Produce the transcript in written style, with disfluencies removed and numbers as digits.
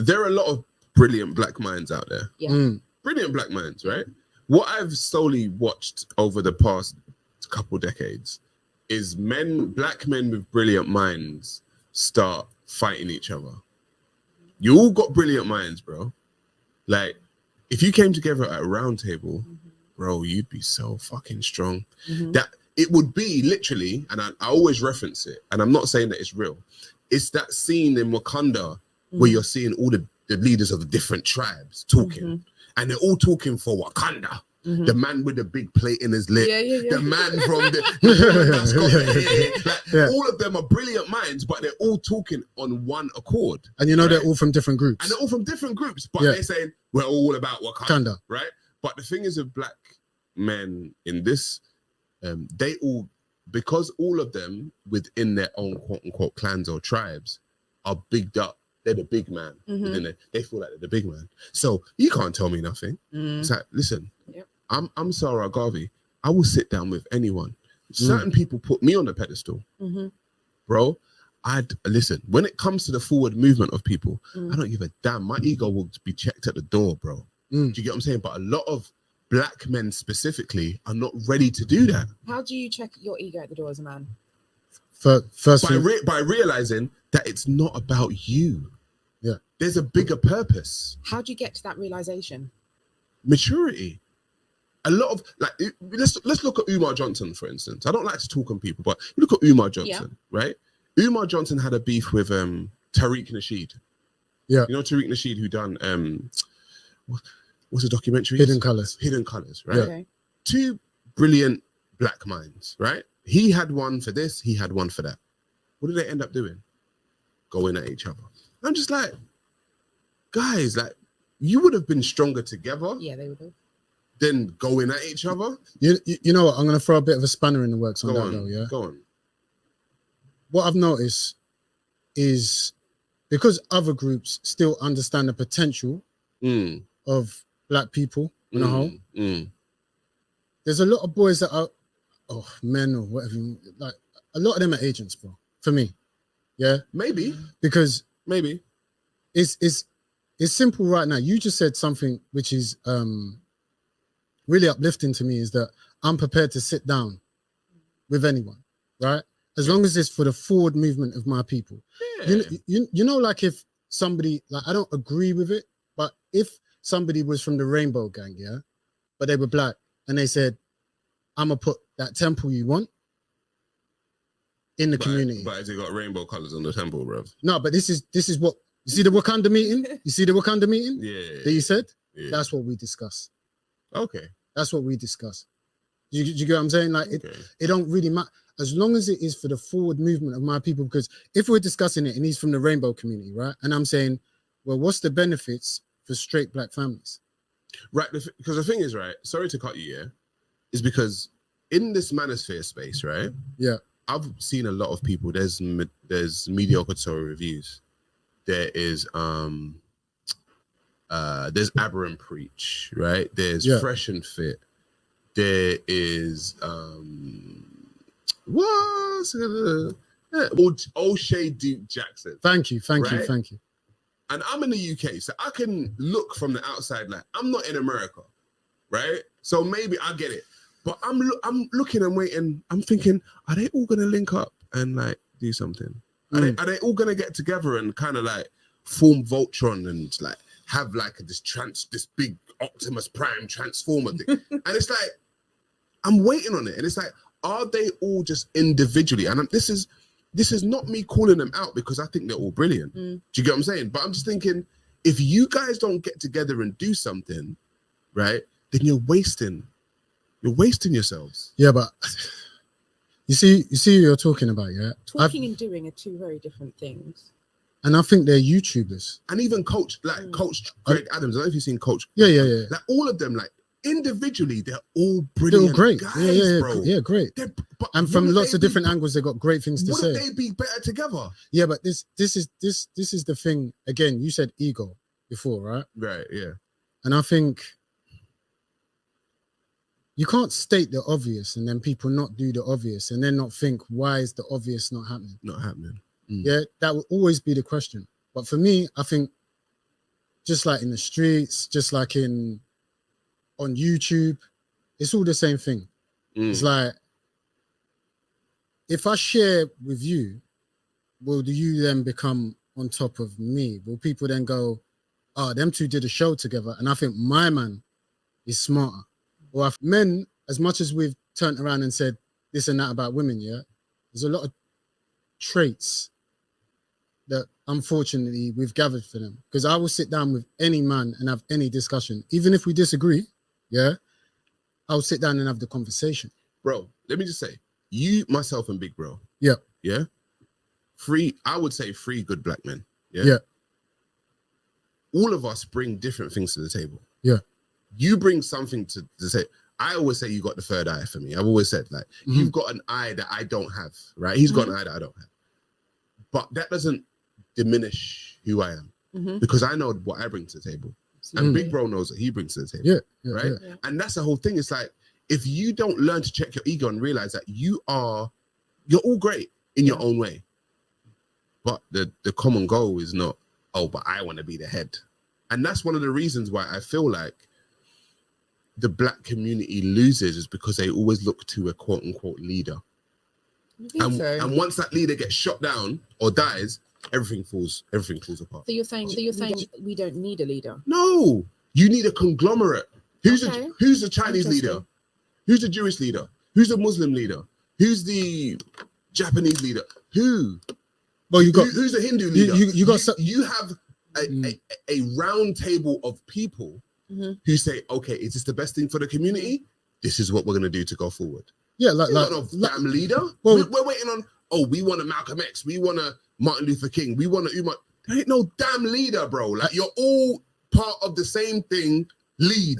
there are a lot of brilliant black minds out there. Yeah. Brilliant black minds, right? What I've slowly watched over the past couple decades is black men with brilliant minds start fighting each other. You all got brilliant minds, bro. Like, if you came together at a round table, bro, you'd be so fucking strong. That it would be literally, and I always reference it, and I'm not saying that it's real. It's that scene in Wakanda where you're seeing all the leaders of the different tribes talking, and they're all talking for Wakanda. The man with the big plate in his lip, the man from all of them are brilliant minds, but they're all talking on one accord. And you know, they're all from different groups. And they're all from different groups, but they're saying we're all about Wakanda, right? But the thing is, with black men in this, they all, because all of them within their own quote unquote clans or tribes are bigged up. They're the big man. They feel like they're the big man. So you can't tell me nothing. It's like, listen, I'm Sa Ra Garvey. I will sit down with anyone. Certain people put me on the pedestal. Bro, listen, when it comes to the forward movement of people, I don't give a damn. My ego will be checked at the door, bro. Do you get what I'm saying? But a lot of black men specifically are not ready to do that. How do you check your ego at the door as a man? First, by realizing that it's not about you. Yeah. There's a bigger purpose. How do you get to that realization? Maturity. A lot of, like, let's look at Umar Johnson, for instance. I don't like to talk on people, but you look at Umar Johnson, right? Umar Johnson had a beef with Tariq Nasheed. Yeah. You know Tariq Nasheed, who done what's the documentary? Hidden Colors. Hidden Colors, right? Yeah. Okay. Two brilliant black minds, right? He had one for this, he had one for that. What did they end up doing? Going at each other. I'm just like, guys, like, you would have been stronger together. Yeah, they would have. Than going at each other. You know what? I'm going to throw a bit of a spanner in the works on that though, yeah? Go on. What I've noticed is because other groups still understand the potential of black people in a whole, there's a lot of boys that are, men or whatever, like, a lot of them are agents, bro, for me. Yeah? Maybe. Because maybe. It's simple right now. You just said something which is really uplifting to me, is that I'm prepared to sit down with anyone, right? As long as it's for the forward movement of my people. Yeah. You know, like if somebody, like, I don't agree with it, but if somebody was from the Rainbow Gang, yeah, but they were black and they said, I'm gonna put that temple you want in the community. But has it got rainbow colors on the temple, bro? No, but this is what, you see the Wakanda meeting? You see the Wakanda meeting? Yeah. That you said? Yeah. That's what we discuss. Okay. That's what we discuss. You get what I'm saying? Like, it don't really matter. As long as it is for the forward movement of my people, because if we're discussing it and he's from the rainbow community, right? And I'm saying, well, what's the benefits for straight black families? Right, because the thing is, right, sorry to cut you, yeah, is because in this manosphere space, right? Yeah. I've seen a lot of people, there's mediocre story reviews. There is there's Aberrant Preach, right? There's Fresh and Fit. There is O'Shea Duke Jackson. Thank you. And I'm in the UK, so I can look from the outside like I'm not in America, right? So maybe I get it. But I'm looking and waiting. I'm thinking, are they all gonna link up and like do something? Are they all gonna get together and kind of like form Voltron and like have like this big Optimus Prime transformer thing? And it's like, I'm waiting on it, and it's like, are they all just individually? And this is not me calling them out because I think they're all brilliant. Do you get what I'm saying? But I'm just thinking, if you guys don't get together and do something, right, then you're wasting yourselves. Yeah, but you see who you're talking about, yeah? Talking and doing are two very different things. And I think they're YouTubers. And even Coach Greg Adams, I don't know if you've seen Coach. Yeah. Like all of them, like individually, they're all brilliant. They're all great. Guys, bro. Yeah, great. And from lots of different angles, they've got great things to say. Wouldn't they be better together? Yeah, but this is the thing. Again, you said ego before, right? Right, yeah. And I think you can't state the obvious and then people not do the obvious and then not think, why is the obvious not happening? Not happening. Yeah, that will always be the question. But for me, I think just like in the streets, just like on YouTube, it's all the same thing. It's like, if I share with you, will you then become on top of me? Will people then go, oh, them two did a show together, and I think my man is smarter? Or if men, as much as we've turned around and said this and that about women, yeah, there's a lot of traits that unfortunately we've gathered for them. Because I will sit down with any man and have any discussion, even if we disagree, yeah, I'll sit down and have the conversation. Bro, let me just say, you, myself, and Big Bro. Yeah. Yeah. I would say 3 good black men. Yeah. Yeah. All of us bring different things to the table. Yeah. You bring something to say. I always say you got the third eye for me. I've always said, like, you've got an eye that I don't have, right? He's got an eye that I don't have. But that doesn't diminish who I am, because I know what I bring to the table. And Big Bro knows what he brings to the table. Right? Yeah. And that's the whole thing. It's like, if you don't learn to check your ego and realize that you're all great in your own way, but the common goal is not, oh, but I want to be the head. And that's one of the reasons why I feel like the black community loses, is because they always look to a quote unquote leader. And once that leader gets shot down or dies, everything falls apart. So you're saying we don't need a leader? No, you need a conglomerate. Who's the Chinese leader? Who's the Jewish leader? Who's the Muslim leader? Who's the Japanese leader? Who's the Hindu leader? You have a round table of people who say, okay, is this the best thing for the community? This is what we're gonna do to go forward. Yeah, damn leader. Well, we're waiting on. Oh, we want a Malcolm X. We want a Martin Luther King. We want a Umar. There ain't no damn leader, bro. Like, you're all part of the same thing. Lead.